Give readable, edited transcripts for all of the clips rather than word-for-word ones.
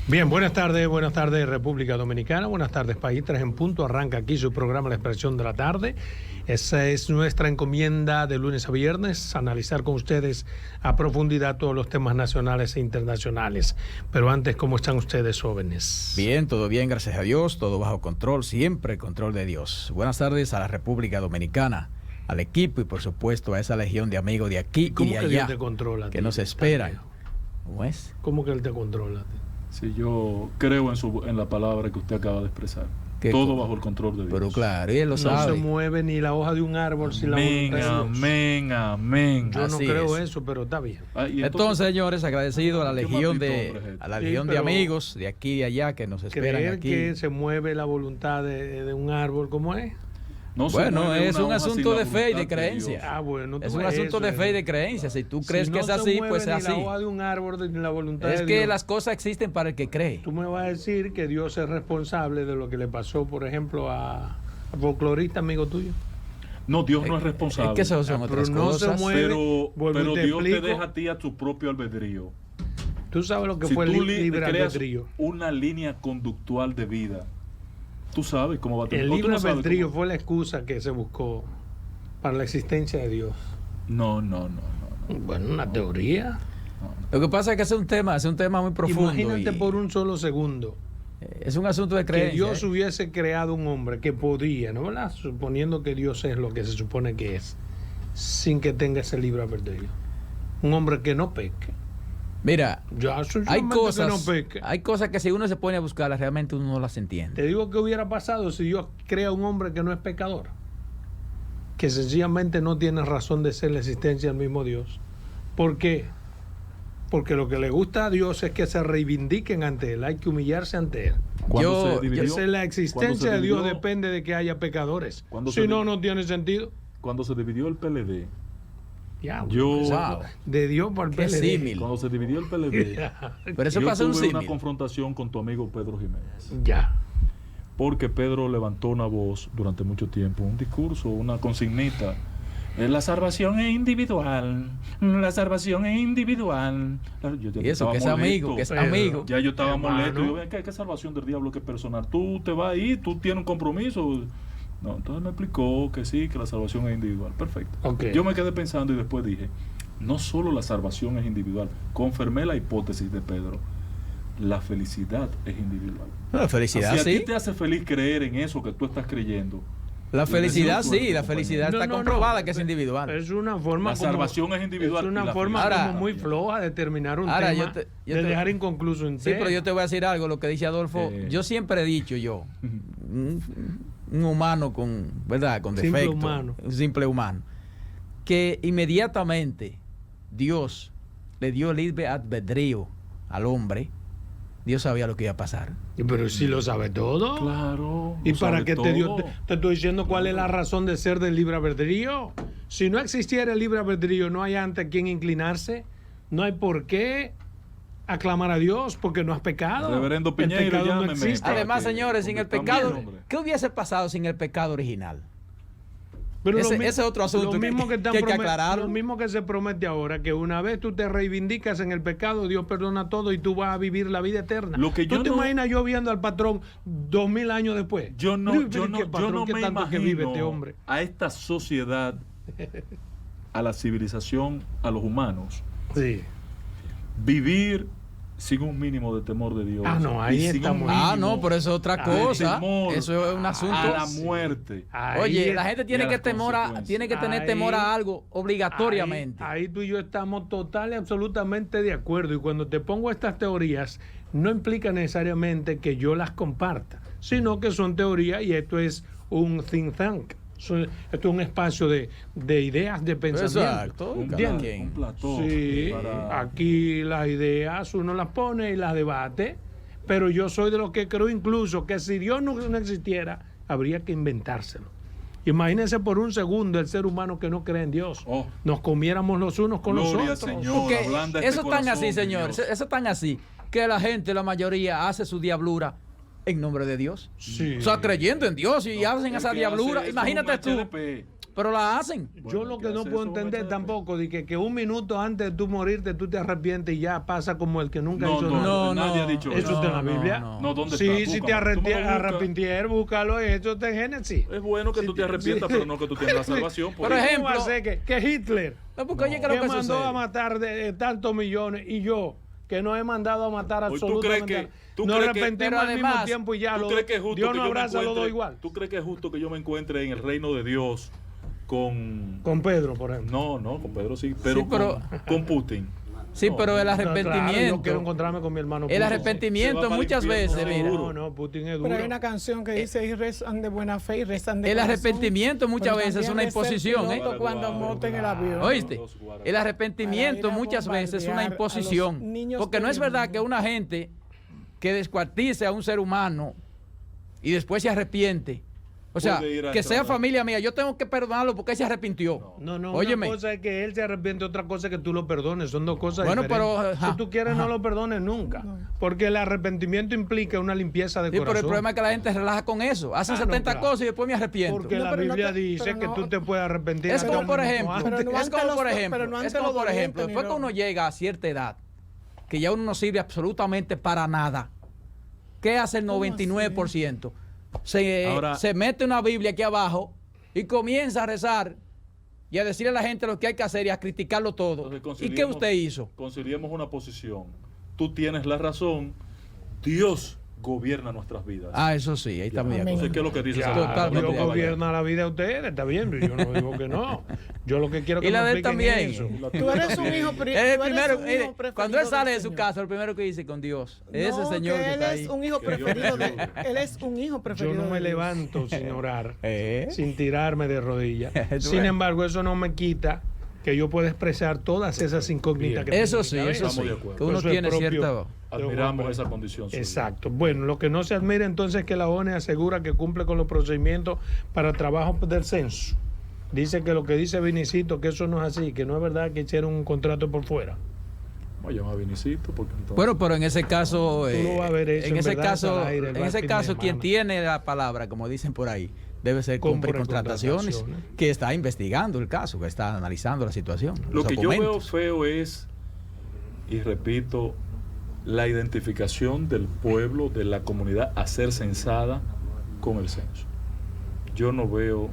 Bien, buenas tardes República Dominicana, buenas tardes país, 3 en punto, arranca aquí su programa La Expresión de la Tarde. Esa es nuestra encomienda de lunes a viernes, analizar con ustedes a profundidad todos los temas nacionales e internacionales. Pero antes, ¿cómo están ustedes, jóvenes? Bien, todo bien, gracias a Dios, todo bajo control, siempre control de Dios. Buenas tardes a la República Dominicana, al equipo y por supuesto a esa legión de amigos de aquí y de allá Dios te controla, que nos esperan. ¿Cómo es? ¿Cómo que Él te controla? Sí, yo creo en la palabra que usted acaba de expresar. Todo bajo el control de Dios. Pero claro, y Él lo sabe. No se mueve ni la hoja de un árbol sin la voluntad de Dios. Amén. Yo no creo eso, pero está bien. Entonces, señores, agradecido a la legión de amigos de aquí y de allá que nos esperan creer aquí. Que se mueve la voluntad de un árbol, ¿cómo es? No, bueno, es un asunto de fe y de creencia. Bueno, es un asunto de fe y de creencia. Si tú crees que es así, pues es así. Ni la hoja de un árbol, ni la voluntad es de que Dios. las cosas existen para el que cree. Tú me vas a decir que Dios es responsable de lo que le pasó, por ejemplo, a folclorista amigo tuyo. No, Dios no es responsable. Es que eso son otras cosas. Pero Dios te deja a ti a tu propio albedrío. Tú sabes lo que si fue tú el libre albedrío. Una línea conductual de vida. Tú sabes cómo va a tener. El libre albedrío fue la excusa que se buscó para la existencia de Dios. No. Bueno, una teoría. Lo que pasa es que es un tema muy profundo. Imagínate por un solo segundo. Es un asunto de creencia. Que Dios hubiese creado un hombre que podía, ¿no? ¿Verdad? Suponiendo que Dios es lo que se supone que es, sin que tenga ese libre albedrío. Un hombre que no peque. Mira, hay cosas que si uno se pone a buscarlas, realmente uno no las entiende. Te digo que hubiera pasado si Dios crea un hombre que no es pecador, que sencillamente no tiene razón de ser la existencia del mismo Dios. ¿Por qué? Porque lo que le gusta a Dios es que se reivindiquen ante Él, hay que humillarse ante Él. La existencia de Dios depende de que haya pecadores. Si no, no tiene sentido. Cuando se dividió el PLD, de Dios para el PLD. Cuando se dividió el PLD, pero eso pasó tuve una confrontación con tu amigo Pedro Jiménez. Ya. Porque Pedro levantó una voz durante mucho tiempo, un discurso, una consignita. La salvación es individual. La salvación es individual. Y eso, que es amigo. Ya yo estaba molesto. Yo, ¿qué salvación del diablo que es personal? Tú te vas ahí, tú tienes un compromiso. No, entonces me explicó que sí, que la salvación es individual. Perfecto. Okay. Yo me quedé pensando y después dije, no solo la salvación es individual, confirmé la hipótesis de Pedro, la felicidad es individual. La felicidad, si a ti te hace feliz creer en eso que tú estás creyendo. La felicidad sí, la felicidad está comprobada que es individual. Es una forma la salvación es individual. Es una forma como muy floja de terminar un tema, de dejar inconcluso un tema. Sí, pero yo te voy a decir algo, lo que dice Adolfo. Yo siempre he dicho un humano con defecto, un simple humano, que inmediatamente Dios le dio el libre albedrío al hombre. Dios sabía lo que iba a pasar. Pero si lo sabe todo. Claro. ¿Y para qué te dio? Te estoy diciendo cuál es la razón de ser del libre albedrío. Si no existiera el libre albedrío, no hay ante quién inclinarse, no hay por qué aclamar a Dios porque no has pecado. Reverendo Piñeiro, el pecado no existe. Además, señores, sin el pecado, ¿qué hubiese pasado sin el pecado original? Pero ese es otro asunto que hay que aclarar. Lo mismo que se promete ahora, que una vez tú te reivindicas en el pecado, Dios perdona todo y tú vas a vivir la vida eterna. ¿Tú te imaginas yo viendo al patrón 2000 años después? Yo no me imagino que vive este hombre. A esta sociedad, a la civilización, a los humanos, vivir sin un mínimo de temor de Dios. Ahí estamos. Pero eso es otra cosa. Eso es un asunto a la muerte. Oye, la gente tiene que tener temor a algo obligatoriamente. Ahí tú y yo estamos total y absolutamente de acuerdo. Y cuando te pongo estas teorías, no implica necesariamente que yo las comparta, sino que son teorías y esto es un think tank. Esto es un espacio de ideas, de pensamiento. Exacto. Un platón. Sí, aquí las ideas uno las pone y las debate, pero yo soy de los que creo incluso que si Dios no existiera, habría que inventárselo. Imagínense por un segundo el ser humano que no cree en Dios. Nos comiéramos los unos con los otros. Señor, porque eso es tan así, señores. Eso es tan así que la gente, la mayoría, hace su diablura en nombre de Dios. Sí. O sea, creyendo en Dios y hacen esa diablura. Imagínate tú. pero la hacen. Yo lo que no puedo entender tampoco de que un minuto antes de tú morirte tú te arrepientes y ya pasa como el que nunca hizo nada. No, nadie ha dicho eso. ¿Está en la Biblia? No, ¿dónde sí, está? Si te arrepintieras, búscalo, eso está en Génesis. Es bueno que tú te arrepientas, pero no que tú tengas la salvación. Por ejemplo, que Hitler que mandó a matar de tantos millones y yo que no he mandado a matar absolutamente. Nos arrepentimos al mismo tiempo y ya Dios no abraza a los dos igual. ¿Tú crees que es justo que yo me encuentre en el reino de Dios con Pedro, por ejemplo? No, con Pedro sí, pero con Putin. Sí, pero el arrepentimiento. Claro, yo quiero encontrarme con mi hermano. El arrepentimiento muchas veces, mira. Putin es duro. Pero hay una canción que dice: y rezan de buena fe y rezan de el corazón, arrepentimiento muchas veces es una imposición, ¿eh? Cuando monten el avión. ¿Oíste? El arrepentimiento muchas veces es una imposición. Porque no es verdad que una gente que descuartice a un ser humano y después se arrepiente. O sea, que sea familia mía, yo tengo que perdonarlo porque él se arrepintió. No, óyeme. Una cosa es que él se arrepiente, otra cosa es que tú lo perdones, son dos cosas bueno, diferentes. Pero, si tú quieres no lo perdones nunca, porque el arrepentimiento implica una limpieza de corazón. Pero el problema es que la gente relaja con eso, hacen 70 cosas y después me arrepiento. Porque la Biblia dice que tú te puedes arrepentir. Es como por ejemplo, después que uno llega a cierta edad, que ya uno no sirve absolutamente para nada, ¿qué hace el 99%? Se mete una Biblia aquí abajo y comienza a rezar y a decirle a la gente lo que hay que hacer y a criticarlo todo. ¿Y qué usted hizo? Conciliemos una posición. Tú tienes la razón. Dios gobierna nuestras vidas. Eso sí, ahí está bien. Entonces, ¿qué es lo que dice? Dios gobierna la vida de ustedes, está bien, yo no digo que no. Yo lo que quiero que y la de él también. Eso. Tú eres un hijo preferido. Cuando él sale de su casa, lo primero que dice con Dios, ese señor que está ahí. Él es un hijo preferido él es un hijo preferido. Yo no me levanto sin orar, sin tirarme de rodillas. Sin embargo, eso no me quita que yo pueda expresar todas esas incógnitas que eso sí, que uno tiene cierta. Admiramos esa condición. Exacto. Bueno, lo que no se admira entonces es que la ONU asegura que cumple con los procedimientos para trabajo del censo. Dice que lo que dice Vinicito, que eso no es así, que no es verdad que hicieron un contrato por fuera. Voy a llamar a Vinicito porque entonces... Bueno, pero en ese caso, en ese caso quien tiene la palabra, como dicen por ahí, debe ser cumplir contrataciones, que está investigando el caso, que está analizando la situación. Lo que yo veo feo es, y repito, la identificación del pueblo, de la comunidad a ser censada con el censo. Yo no veo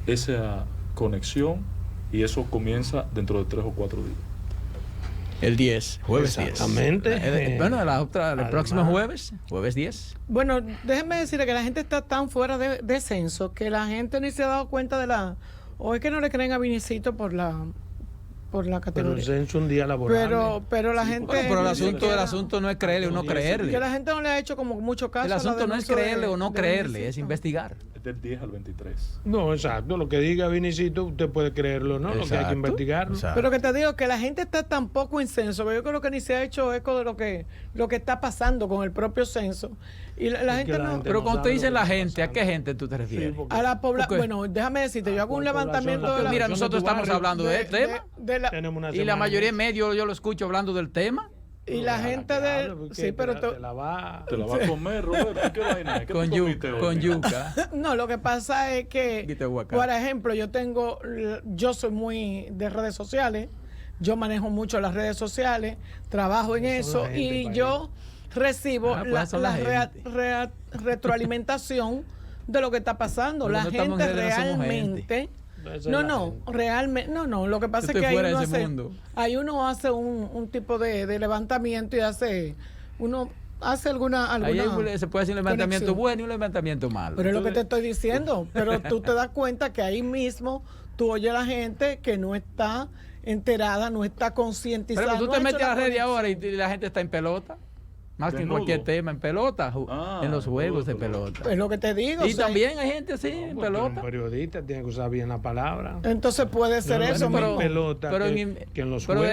esa conexión y eso comienza dentro de 3 o 4 días. El 10, jueves 10. Exactamente. Bueno, el próximo jueves 10. Bueno, déjenme decirle que la gente está tan fuera de censo que la gente ni se ha dado cuenta o es que no le creen a Vinicito por la categoría. Pero el censo un día laboral. Pero la gente... Pero el asunto no es creerle o no creerle. Que la gente no le ha hecho como mucho caso. El asunto no es creerle o no creerle, es investigar. Es del 10 al 23. No, exacto. Lo que diga Vinicito, usted puede creerlo, ¿no? Lo que hay que investigarlo. Pero que te digo que la gente está tan poco en censo, pero yo creo que ni se ha hecho eco de lo que está pasando con el propio censo. Y la gente no... Pero cuando te dice la gente, ¿a qué gente tú te refieres? A la población. Bueno, déjame decirte, yo hago un levantamiento de la... Mira, nosotros estamos hablando del tema. Y la mayoría de medios yo lo escucho hablando del tema. Y la gente sí, pero te la va a comer, Roberto. ¿Qué vaina es? Con yuca. No, lo que pasa es que, por ejemplo, yo soy muy de redes sociales, yo manejo mucho las redes sociales, trabajo en eso y yo recibo la retroalimentación de lo que está pasando. La gente realmente... realmente, no, lo que pasa es que ahí uno hace un tipo de levantamiento y uno hace alguna ahí se puede hacer un levantamiento conexión. Bueno y un levantamiento malo. Pero es lo que te estoy diciendo, pero tú te das cuenta que ahí mismo tú oyes a la gente que no está enterada, no está concientizada. Pero tú te metes a la red ahora y la gente está en pelota. Más que en cualquier tema, en pelota, en los juegos de pelota. Es lo que te digo. Y también hay gente así, en pelota. Un periodista tiene que usar bien la palabra. Entonces puede ser eso, pero en pelota que en los juegos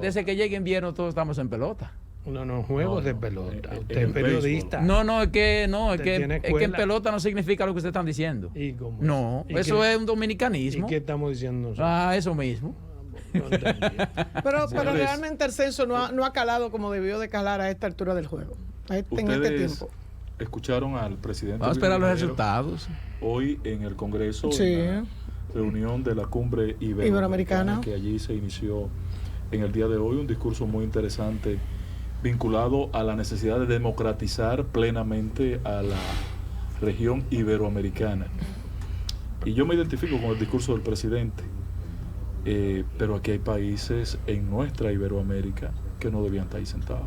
desde que llegue invierno todos estamos en pelota. No, juegos de pelota. Usted es periodista. Es que en pelota no significa lo que ustedes están diciendo. ¿Y cómo? No, eso es un dominicanismo. ¿Y qué estamos diciendo nosotros? Eso mismo. Pero realmente el censo no ha calado como debió de calar a esta altura del juego, en este tiempo. Escucharon al presidente. Vamos a esperar los resultados. Hoy en el Congreso, sí. reunión de la cumbre iberoamericana, que allí se inició en el día de hoy, un discurso muy interesante vinculado a la necesidad de democratizar plenamente a la región iberoamericana. Y yo me identifico con el discurso del presidente, pero aquí hay países en nuestra Iberoamérica que no debían estar ahí sentados.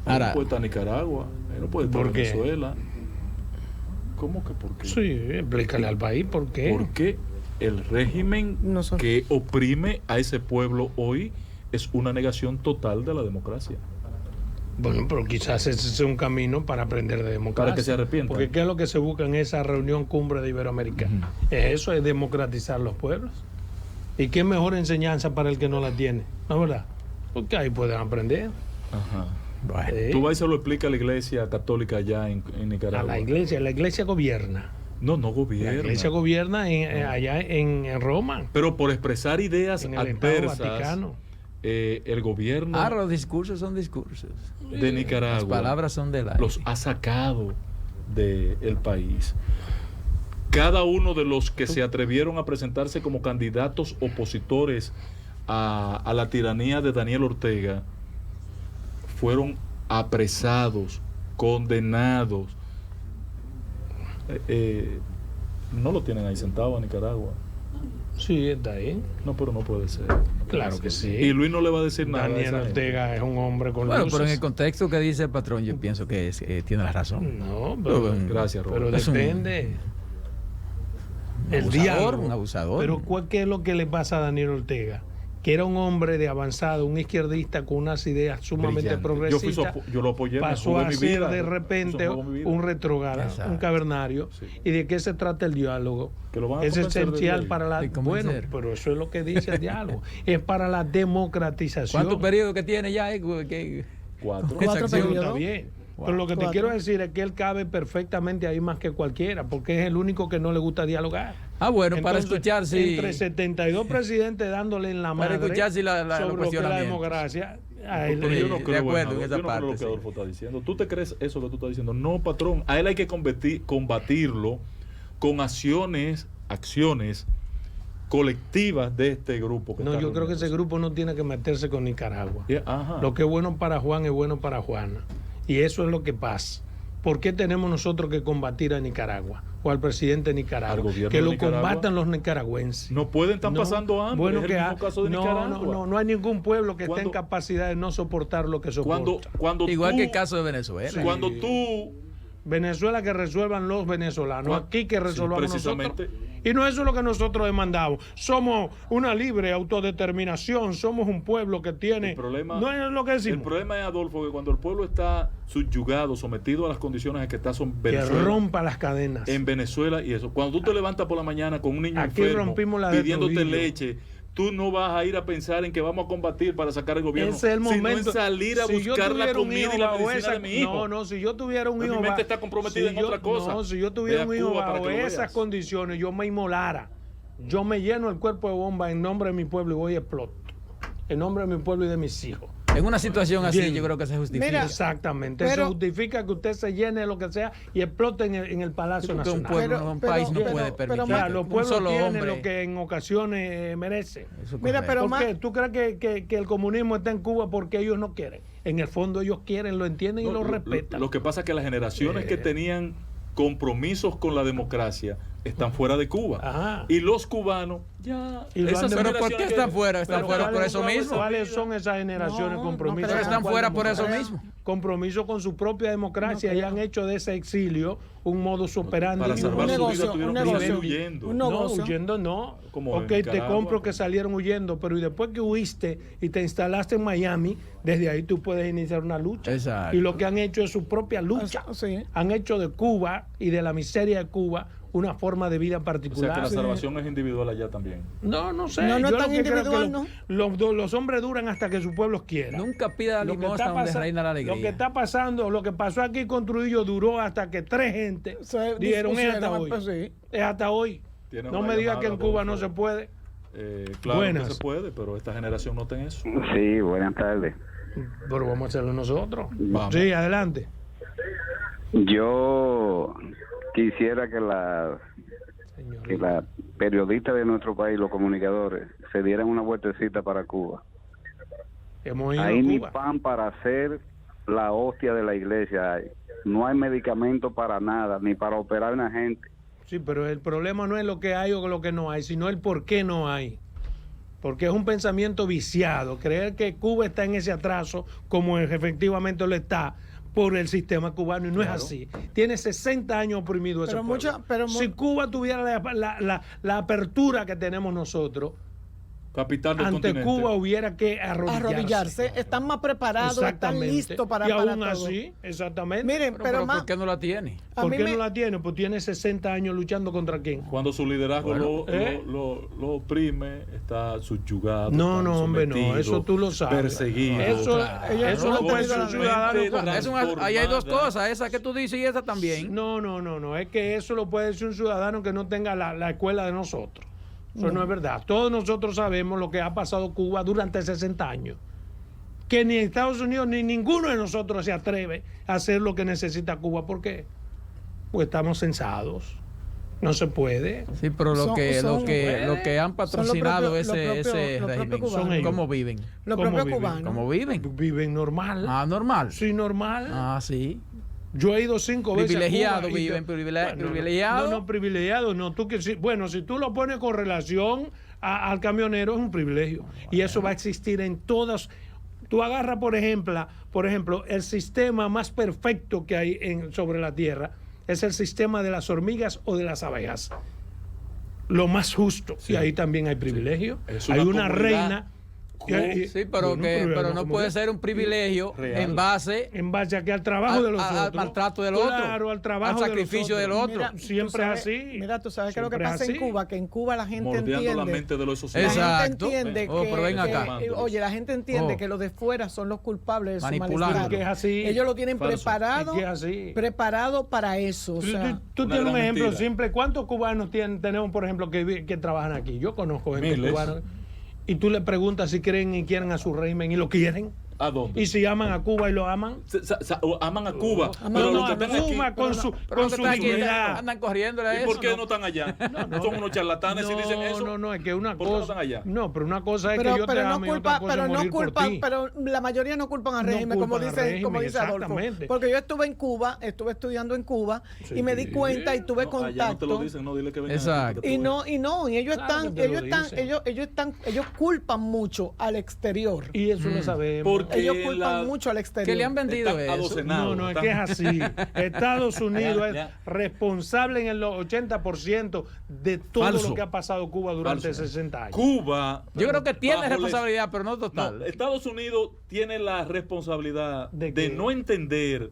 Ahora, no puede estar Nicaragua, no puede estar Venezuela. ¿Cómo que por qué? Sí, explícale al país por qué. Porque el régimen que oprime a ese pueblo hoy es una negación total de la democracia. Bueno, pero quizás ese es un camino para aprender de democracia. Para que se arrepientan. Porque ¿qué es lo que se busca en esa reunión cumbre de Iberoamérica? Eso es democratizar los pueblos. ¿Y qué mejor enseñanza para el que no la tiene? ¿No es verdad? Porque ahí pueden aprender. Ajá. Bueno. Tú vas y se lo explica a la iglesia católica allá en Nicaragua. La iglesia gobierna. No gobierna. La iglesia gobierna allá en Roma. Pero por expresar ideas en el adversas. Vaticano. El gobierno. Los discursos son discursos. De Nicaragua. Las palabras son del aire. Los ha sacado del país. Cada uno de los que se atrevieron a presentarse como candidatos opositores a la tiranía de Daniel Ortega fueron apresados, condenados. No lo tienen ahí sentado a Nicaragua. Sí, está ahí. No, pero no puede ser. Claro que sí. Y Luis no le va a decir nada. Daniel Ortega es un hombre con luces. Pero en el contexto que dice el patrón, yo pienso que tiene la razón. No, pero gracias, Robert. Pero depende. Un abusador. Pero ¿qué es lo que le pasa a Daniel Ortega? Que era un hombre de avanzado, un izquierdista con unas ideas sumamente progresistas. Yo lo apoyé. Pasó a ser de repente un retrógrado, un cavernario. Sí. ¿Y de qué se trata el diálogo? Es esencial para la... Bueno, pero eso es lo que dice el diálogo. Es para la democratización. ¿Cuántos periodos que tiene ya? 4 periodos. Está bien. Pero lo que te quiero decir es que él cabe perfectamente ahí más que cualquiera, porque es el único que no le gusta dialugar. Bueno, entonces, para escuchar si... Entre 72 presidentes dándole en la madre para escuchar si sobre lo que es la democracia. Yo no creo en lo que Adolfo está diciendo. ¿Tú te crees eso que tú estás diciendo? No, patrón. A él hay que combatirlo con acciones colectivas de este grupo. No, yo creo que ese grupo no tiene que meterse con Nicaragua. Lo que es bueno para Juan es bueno para Juana. Y eso es lo que pasa. ¿Por qué tenemos nosotros que combatir a Nicaragua o al presidente de Nicaragua? Que lo combatan los nicaragüenses. No pueden estar pasando hambre. Bueno, es el mismo caso de Nicaragua. No hay ningún pueblo que esté en capacidad de no soportar lo que soporta. Igual que el caso de Venezuela. Sí. Cuando tú... Venezuela, que resuelvan los venezolanos. Aquí que resolvamos nosotros. Y no eso es lo que nosotros demandamos. Somos una libre autodeterminación. Somos un pueblo que tiene... no es lo que decimos. El problema es, Adolfo, que cuando el pueblo está subyugado, sometido a las condiciones en que está Venezuela... Que rompa las cadenas. En Venezuela y eso. Cuando tú te levantas por la mañana con un niño enfermo, pidiéndote leche... Tú no vas a ir a pensar en que vamos a combatir para sacar el gobierno. Ese es el momento. Sino en salir a buscar la comida y la medicina de mi hijo. No, si yo tuviera un hijo... Mi mente está comprometida en otra cosa. No, si yo tuviera un hijo bajo esas condiciones, yo me inmolara. Yo me lleno el cuerpo de bomba en nombre de mi pueblo y voy a explotar. En nombre de mi pueblo y de mis hijos. En una situación así, yo creo que se justifica. Mira, exactamente. Eso justifica que usted se llene de lo que sea y explote en el Palacio Nacional. Un país no puede permitir. Los pueblos tienen lo que en ocasiones merecen. Mira, pero ¿por qué? ¿Tú crees que el comunismo está en Cuba porque ellos no quieren? En el fondo ellos quieren, lo entienden y lo respetan. Lo que pasa es que las generaciones que tenían compromisos con la democracia están fuera de Cuba. Ajá. Y los cubanos ya... ¿Pero por qué están fuera? ¿Están fuera por eso mismo? ¿Cuáles son esas generaciones compromisos? Pero están fuera por eso mismo. Compromiso con su propia democracia y han hecho de ese exilio un modus operandi. Para salvar su vida tuvieron que salir huyendo. No, huyendo no. Ok, te compro que salieron huyendo, pero y después que huiste y te instalaste en Miami, desde ahí tú puedes iniciar una lucha. Exacto. Y lo que han hecho es su propia lucha. Sí. Han hecho de Cuba y de la miseria de Cuba una forma de vida particular. O sea que la salvación es individual allá también. No sé. No es tan individual, ¿no? Los hombres duran hasta que su pueblo quiera. Nunca pida limosna donde reina la alegría. Lo que está pasando, lo que pasó aquí con Trujillo duró hasta que 3 gente dijeron es hasta hoy. Sí. Es hasta hoy. No me digas que en Cuba no se puede. Claro que se puede, pero esta generación no tiene eso. Sí, buenas tardes. Pero vamos a hacerlo nosotros. Vamos. Sí, adelante. Yo quisiera que la periodistas de nuestro país, los comunicadores, se dieran una vueltecita para Cuba. Ahí ni pan para hacer la hostia de la iglesia hay. No hay medicamento para nada, ni para operar a una gente. Sí, pero el problema no es lo que hay o lo que no hay, sino el por qué no hay. Porque es un pensamiento viciado. Creer que Cuba está en ese atraso, como efectivamente lo está, por el sistema cubano, y no es así. Tiene 60 años oprimido ese pueblo. Si Cuba tuviera la apertura que tenemos nosotros, capital del ante continente, Cuba hubiera que arrodillarse. Están más preparados, están listos para y aún para así, exactamente. Miren, pero ¿por qué no la tiene? ¿Por qué no la tiene? Pues tiene 60 años luchando contra quién. Cuando su liderazgo lo oprime, está subyugado. No, hombre, no. Eso tú lo sabes. Perseguido. Eso no puede ser un ciudadano. Ahí hay dos cosas, esa que tú dices y esa también. No. Es que eso lo puede ser un ciudadano que no tenga la escuela de nosotros. Eso no es verdad. Todos nosotros sabemos lo que ha pasado Cuba durante 60 años. Que ni Estados Unidos ni ninguno de nosotros se atreve a hacer lo que necesita Cuba. ¿Por qué? Pues estamos censados. No se puede. Sí, pero lo que han patrocinado ese régimen, son ellos. ¿Cómo viven? Los propios cubanos. ¿Cómo viven? Viven normal. Normal. Sí, normal. Sí. Yo he ido 5 veces privilegiado, a Cuba. Privilegiado. No, privilegiado. No, si tú lo pones con relación al camionero, es un privilegio. Y eso va a existir en todas. Tú agarras, por ejemplo, el sistema más perfecto que hay sobre la Tierra es el sistema de las hormigas o de las abejas. Lo más justo. Sí. Y ahí también hay privilegio. Sí. Hay una reina. Sí, pero no puede ser un privilegio en base a que al trabajo de los otros, al maltrato del otro, al trabajo, al sacrificio del otro. Mira, siempre es así. Mira, tú sabes que lo que pasa en Cuba, que en Cuba la gente entiende. La mente de los Exacto. Gente entiende pero ven acá. Oye, la gente entiende que los de fuera son los culpables de su manipulando. Que es así. Ellos lo tienen preparado para eso. O sea, tú tienes un ejemplo simple. ¿Cuántos cubanos tenemos, por ejemplo, que trabajan aquí? Yo conozco gente cubana. Y tú le preguntas si creen y quieren a su régimen y lo quieren. ¿A dónde? Y si aman a Cuba y lo aman. Aman a Cuba. Pero a Cuba con su dignidad. Andan corriendo a eso. ¿Y por qué no están allá? Son unos charlatanes si dicen eso. No, es que una cosa. ¿Por qué no están allá? No, pero una cosa es que yo te amo y otra cosa es morir por ti. Pero la mayoría no culpan al régimen, como dice Adolfo. Porque yo estuve en Cuba, estuve estudiando en Cuba y me di cuenta y tuve contacto. Allá no te lo dicen, no, dile que vengan. Exacto. Y ellos culpan mucho al exterior. Y eso lo sabemos. Ellos culpan mucho al exterior. ¿Qué le han vendido eso? No, es que es así. Estados Unidos es responsable en el 80% de todo lo que ha pasado Cuba durante 60 años. Cuba. Yo creo que tiene responsabilidad, pero no total. Estados Unidos tiene la responsabilidad de no entender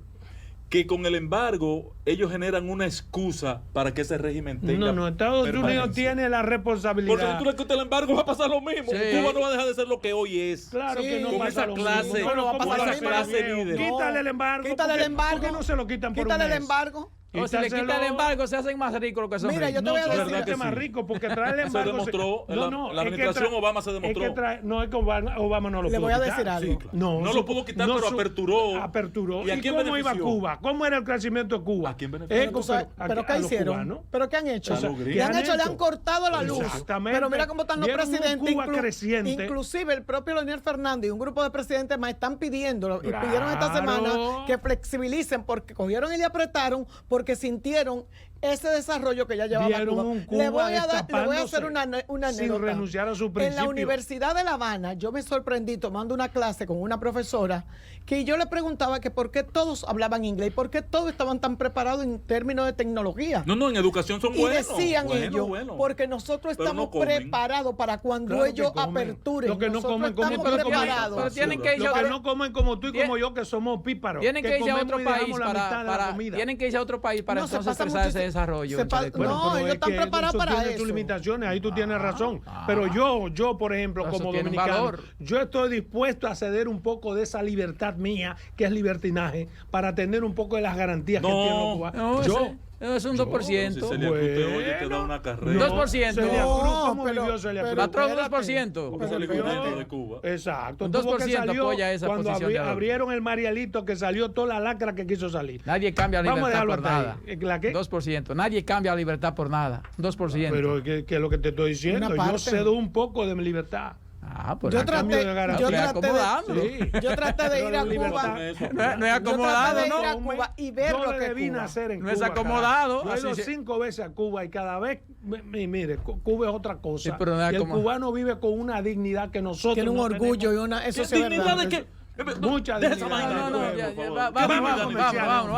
que con el embargo ellos generan una excusa para que ese régimen tenga Estados Unidos tiene la responsabilidad. Porque si tú le quitas el embargo va a pasar lo mismo. Sí. Cuba no va a dejar de ser lo que hoy es. Claro que no con pasa esa lo clase, mismo. No va a pasar esa clase líder. Quítale el embargo. ¿Por qué no se lo quitan por un mes? Quítale el embargo. O si le quitan el embargo, se hacen más ricos lo que son. Mira, yo te voy a decir que más rico, porque trae el embargo. Se demostró, la administración Obama se demostró. No es que Obama no lo pudo quitar. Le voy a decir algo. Sí, claro. No lo pudo quitar, pero aperturó. ¿Y a quién cómo iba Cuba? ¿Cómo era el crecimiento de Cuba? ¿A quién benefició? ¿Pero qué hicieron? ¿Pero qué han hecho? Le han cortado la luz. Exactamente. Pero mira cómo están los presidentes. Cuba creciente. Inclusive el propio Leonel Fernández y un grupo de presidentes más están pidiendo, y pidieron esta semana que flexibilicen, porque cogieron y le apretaron, porque sintieron ese desarrollo que ya llevaba Cuba. Le voy a hacer una anécdota. Sin renunciar a su principio. En la Universidad de La Habana, yo me sorprendí tomando una clase con una profesora que yo le preguntaba que por qué todos hablaban inglés, por qué todos estaban tan preparados en términos de tecnología. No, en educación son buenos. Y decían ellos, porque nosotros estamos preparados para cuando ellos aperturen. Lo que no comen como tú, pero tienen que irse que no comen como tú y como yo, que somos píparos. Tienen que irse a otro país tienen que irse a otro país para entonces expresar ese desarrollo. Ellos están preparados para eso. Sus limitaciones, ahí tú tienes razón. Pero yo, por ejemplo, como dominicano, yo estoy dispuesto a ceder un poco de esa libertad mía, que es libertinaje, para tener un poco de las garantías que tiene Cuba. Es un 2%. Si Celia Cruz te oye, te da una carrera. 2%. Celia Cruz, ¿cómo vivió Celia Cruz? Patrón, 2%. Porque salió de Cuba. Exacto. Un 2% apoya esa cuando posición de abrieron el Marielito, que salió toda la lacra que quiso salir. Nadie cambia la libertad por nada. ¿La qué? 2%. Nadie cambia la libertad por nada. 2%. Pero que es lo que te estoy diciendo. Yo cedo un poco de mi libertad. Pues yo traté de ir a Cuba. No es acomodado, ¿no? Ir a Cuba y ver lo que debí nacer en Cuba. No es acomodado. Yo he ido 5 veces a Cuba y cada vez, mire, Cuba es otra cosa. Sí, pero no es y el cubano vive con una dignidad que nosotros tiene un orgullo y una... Eso ¿Dignidad de qué? Mucha dignidad. Vamos.